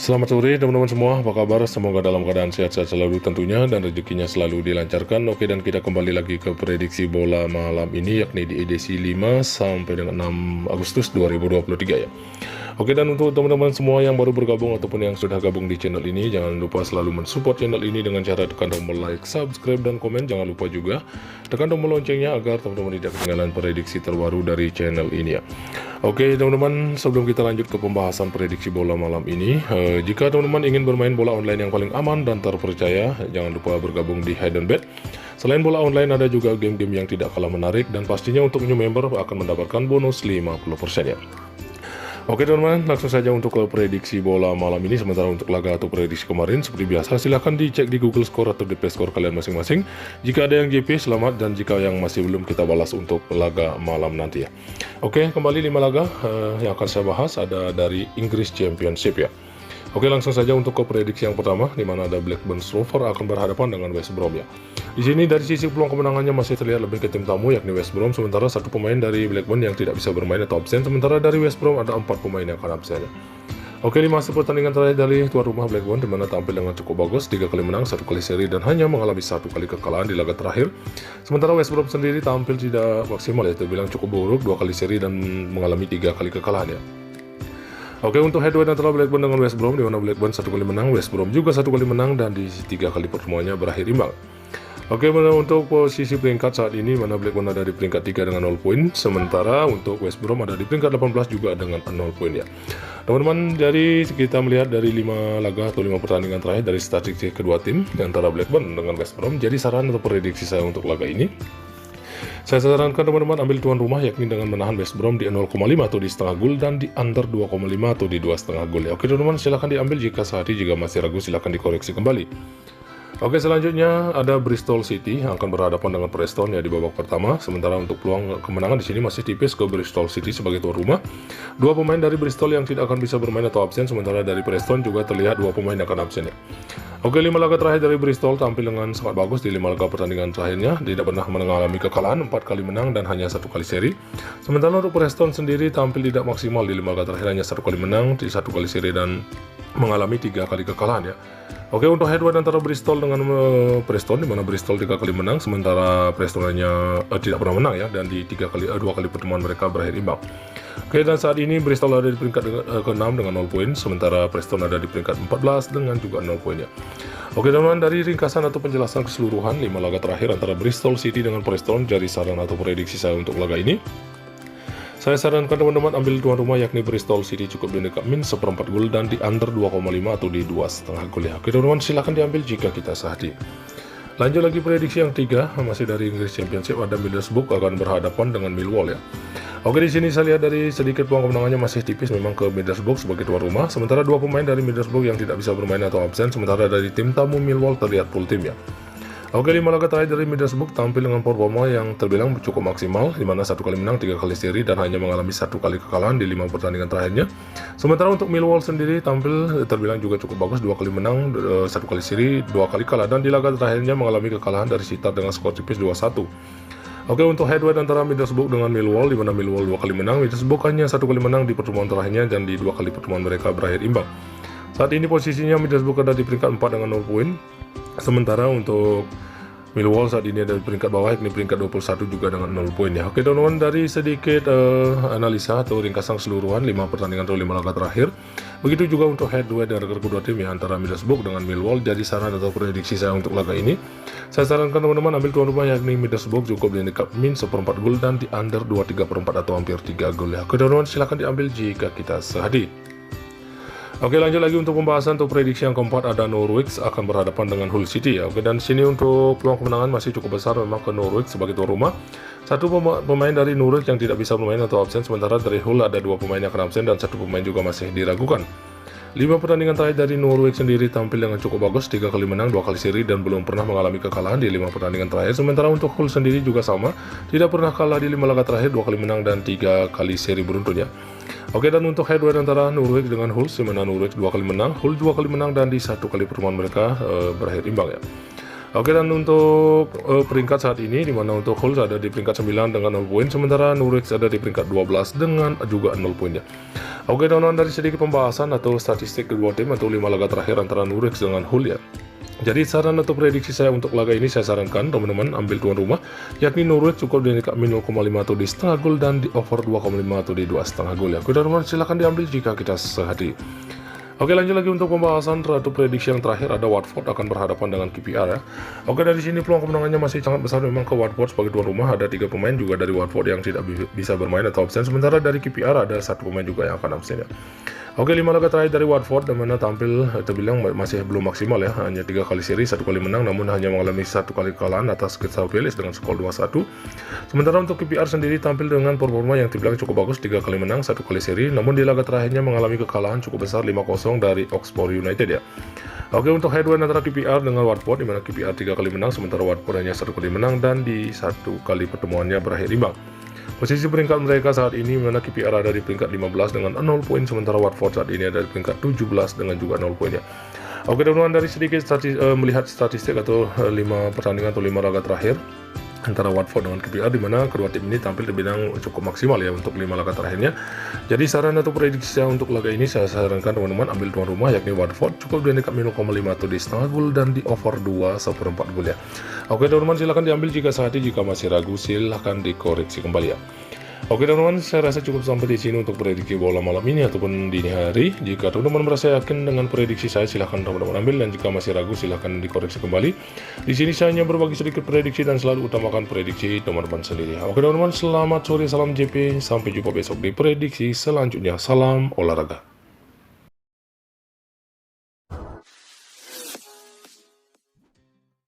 Selamat sore teman-teman semua, apa kabar? Semoga dalam keadaan sehat-sehat selalu tentunya dan rezekinya selalu dilancarkan. Oke, dan kita kembali lagi ke prediksi bola malam ini, yakni di edisi 5 sampai dengan 6 Agustus 2023 ya. Oke, dan untuk teman-teman semua yang baru bergabung ataupun yang sudah gabung di channel ini, jangan lupa selalu mensupport channel ini dengan cara tekan tombol like, subscribe, dan komen. Jangan lupa juga tekan tombol loncengnya agar teman-teman tidak ketinggalan prediksi terbaru dari channel ini ya. Oke teman-teman, sebelum kita lanjut ke pembahasan prediksi bola malam ini, jika teman-teman ingin bermain bola online yang paling aman dan terpercaya, jangan lupa bergabung di Hidden Bet. Selain bola online, ada juga game-game yang tidak kalah menarik, dan pastinya untuk new member akan mendapatkan bonus 50% ya. Oke teman-teman, langsung saja untuk ke prediksi bola malam ini. Sementara untuk laga atau prediksi kemarin, seperti biasa silahkan dicek di Google Score atau di Play Store kalian masing-masing. Jika ada yang JP, selamat, dan jika yang masih belum, kita balas untuk laga malam nanti ya. Oke, kembali 5 laga yang akan saya bahas ada dari Inggris Championship ya. Oke, langsung saja untuk ke prediksi yang pertama, di mana ada Blackburn Rovers akan berhadapan dengan West Brom ya. Di sini dari sisi peluang kemenangannya masih terlihat lebih ke tim tamu, yakni West Brom, sementara satu pemain dari Blackburn yang tidak bisa bermain atau absen, sementara dari West Brom ada 4 pemain yang akan absen ya. Oke, di masa pertandingan terakhir dari tuan rumah Blackburn, di mana tampil dengan cukup bagus, 3 kali menang, 1 kali seri, dan hanya mengalami 1 kali kekalahan di laga terakhir. Sementara West Brom sendiri tampil tidak maksimal ya, terbilang cukup buruk, 2 kali seri dan mengalami 3 kali kekalahan ya. Oke, untuk head-to-head antara Blackburn dengan West Brom, di mana Blackburn 1 kali menang, West Brom juga 1 kali menang, dan di 3 kali pertemuannya berakhir imbang. Oke, untuk posisi peringkat saat ini, mana Blackburn ada di peringkat 3 dengan 0 poin, sementara untuk West Brom ada di peringkat 18 juga dengan 0 poin ya. Teman-teman, jadi kita melihat dari 5 laga atau 5 pertandingan terakhir dari statistik kedua tim antara Blackburn dengan West Brom, jadi saran atau prediksi saya untuk laga ini, saya sarankan teman-teman ambil tuan rumah, yakni dengan menahan West Brom di 0,5 atau di setengah gol, dan di under 2,5 atau di 2,5 gol ya. Oke teman-teman, silahkan diambil jika sehari, jika masih ragu silahkan dikoreksi kembali. Oke, selanjutnya ada Bristol City yang akan berhadapan dengan Preston ya di babak pertama. Sementara untuk peluang kemenangan di sini masih tipis ke Bristol City sebagai tuan rumah. 2 pemain dari Bristol yang tidak akan bisa bermain atau absen, sementara dari Preston juga terlihat 2 pemain yang akan absen ya. Oke, 5 laga terakhir dari Bristol tampil dengan sangat bagus di 5 laga pertandingan terakhirnya. Tidak pernah mengalami kekalahan, 4 kali menang dan hanya 1 kali seri. Sementara untuk Preston sendiri tampil tidak maksimal di 5 laga terakhir, hanya 1 kali menang, di 1 kali seri dan mengalami 3 kali kekalahan ya. Oke, untuk head-to-head antara Bristol dengan Preston, di mana Bristol 3 kali menang, sementara Preston hanya tidak pernah menang ya, dan di 2 kali pertemuan mereka berakhir imbang. Oke, dan saat ini Bristol ada di peringkat ke-6 dengan 0 poin, sementara Preston ada di peringkat 14 dengan juga 0 poin ya. Oke teman-teman, dari ringkasan atau penjelasan keseluruhan 5 laga terakhir antara Bristol City dengan Preston, jadi saran atau prediksi saya untuk laga ini, saya sarankan teman-teman ambil tuan rumah, yakni Bristol City cukup di dekat min 1/4 gol dan di under 2,5 atau di 2,5 gol ya. Oke teman-teman, silahkan diambil jika kita sehati. Lanjut lagi prediksi yang 3, masih dari Inggris Championship, ada Middlesbrough akan berhadapan dengan Millwall ya. Oke, di sini saya lihat dari sedikit peluang kemenangannya masih tipis memang ke Middlesbrough sebagai tuan rumah, sementara 2 pemain dari Middlesbrough yang tidak bisa bermain atau absen, sementara dari tim tamu Millwall terlihat full tim ya. Oke, 5 laga terakhir dari Middlesbrough tampil dengan performa yang terbilang cukup maksimal, di mana 1 kali menang, 3 kali seri, dan hanya mengalami 1 kali kekalahan di 5 pertandingan terakhirnya. Sementara untuk Millwall sendiri tampil terbilang juga cukup bagus, 2 kali menang, 1 kali seri, 2 kali kalah, dan di laga terakhirnya mengalami kekalahan dari Sitar dengan skor tipis 2-1. Oke, untuk head-to-head antara Middlesbrough dengan Millwall, di mana Millwall 2 kali menang, Middlesbrough hanya 1 kali menang di pertemuan terakhirnya, dan di 2 kali pertemuan mereka berakhir imbang. Saat ini posisinya Middlesbrough ada di peringkat 4 dengan 0 poin, sementara untuk Millwall saat ini ada di peringkat bawah, yakni peringkat 21 juga dengan 0 poin ya. Oke teman-teman, dari sedikit analisa atau ringkasan keseluruhan 5 pertandingan atau 5 laga terakhir, begitu juga untuk head-to-head dari kedua tim ya, antara Middlesbrough dengan Millwall. Jadi saran atau prediksi saya untuk laga ini, saya sarankan teman-teman ambil tuan rumah, yakni Middlesbrough cukup di dekat min 1/4 gol dan di under 2,3/4 atau hampir 3 gol ya. Oke teman-teman, silahkan diambil jika kita sehati. Oke, lanjut lagi untuk pembahasan untuk prediksi yang keempat, ada Norwich akan berhadapan dengan Hull City ya. Oke, dan sini untuk peluang kemenangan masih cukup besar memang ke Norwich sebagai tuan rumah. 1 pemain dari Norwich yang tidak bisa bermain atau absen, sementara dari Hull ada 2 pemain yang akan absen dan 1 pemain juga masih diragukan. 5 pertandingan terakhir dari Norwich sendiri tampil dengan cukup bagus, 3 kali menang, 2 kali seri, dan belum pernah mengalami kekalahan di 5 pertandingan terakhir. Sementara untuk Hull sendiri juga sama, tidak pernah kalah di 5 laga terakhir, 2 kali menang dan 3 kali seri beruntun ya. Oke, dan untuk head-to-head antara Norwich dengan Hull, sementara Norwich 2 kali menang, Hull 2 kali menang, dan di 1 kali pertemuan mereka berakhir imbang ya. Oke, dan untuk peringkat saat ini, di mana untuk Hulk ada di peringkat 9 dengan 0 poin, sementara Nurex ada di peringkat 12 dengan juga 0 poinnya. Oke, teman-teman, dari sedikit pembahasan atau statistik kedua tim atau 5 laga terakhir antara Nurex dengan Hulk ya. Jadi saran atau prediksi saya untuk laga ini, saya sarankan teman-teman ambil tuan rumah, yakni Nurex cukup di kami 0,5 atau di setengah gol, dan di over 2,5 atau di 2,5 gol ya. Oke, teman-teman, silahkan diambil jika kita sehati. Oke, lanjut lagi untuk pembahasan terhadap prediksi yang terakhir, ada Watford akan berhadapan dengan KPR ya. Oke, dari sini peluang kemenangannya masih sangat besar memang ke Watford sebagai tuan rumah. Ada 3 pemain juga dari Watford yang tidak bisa bermain atau absen, sementara dari KPR ada 1 pemain juga yang akan absen ya. Oke, 5 laga terakhir dari Watford dan mana tampil terbilang masih belum maksimal ya, hanya 3 kali seri, 1 kali menang, namun hanya mengalami 1 kali kekalahan atas Crystal Palace dengan skor 2-1. Sementara untuk KPR sendiri tampil dengan performa yang terbilang cukup bagus, 3 kali menang, 1 kali seri, namun di laga terakhirnya mengalami kekalahan cukup besar 5-0 dari Oxford United ya. Oke, untuk head-to-head antara KPR dengan Watford, di mana KPR 3 kali menang, sementara Watford hanya 1 kali menang, dan di 1 kali pertemuannya berakhir imbang. Posisi peringkat mereka saat ini, mana KPR ada di peringkat 15 dengan 0 poin, sementara Watford saat ini ada di peringkat 17 dengan juga 0 poin ya. Oke, teman-teman, dari sedikit melihat statistik atau 5 pertandingan atau 5 laga terakhir antara Watford dengan KPR, di mana kedua tim ini tampil terbilang cukup maksimal ya untuk 5 laga terakhirnya. Jadi saran atau prediksi saya untuk laga ini, saya sarankan teman-teman ambil tuan rumah yakni Watford cukup di dekat 0,5 atau di setengah gol, dan di over 2,4 gol ya. Oke, teman-teman, silahkan diambil jika sehati, jika masih ragu silahkan dikoreksi kembali ya. Oke, teman-teman, saya rasa cukup sampai di sini untuk prediksi bola malam ini ataupun dini hari. Jika teman-teman merasa yakin dengan prediksi saya, silahkan teman-teman ambil, dan jika masih ragu silahkan dikoreksi kembali. Di sini saya hanya berbagi sedikit prediksi dan selalu utamakan prediksi teman-teman sendiri. Oke, teman-teman, selamat sore, salam JP, sampai jumpa besok di prediksi selanjutnya. Salam olahraga.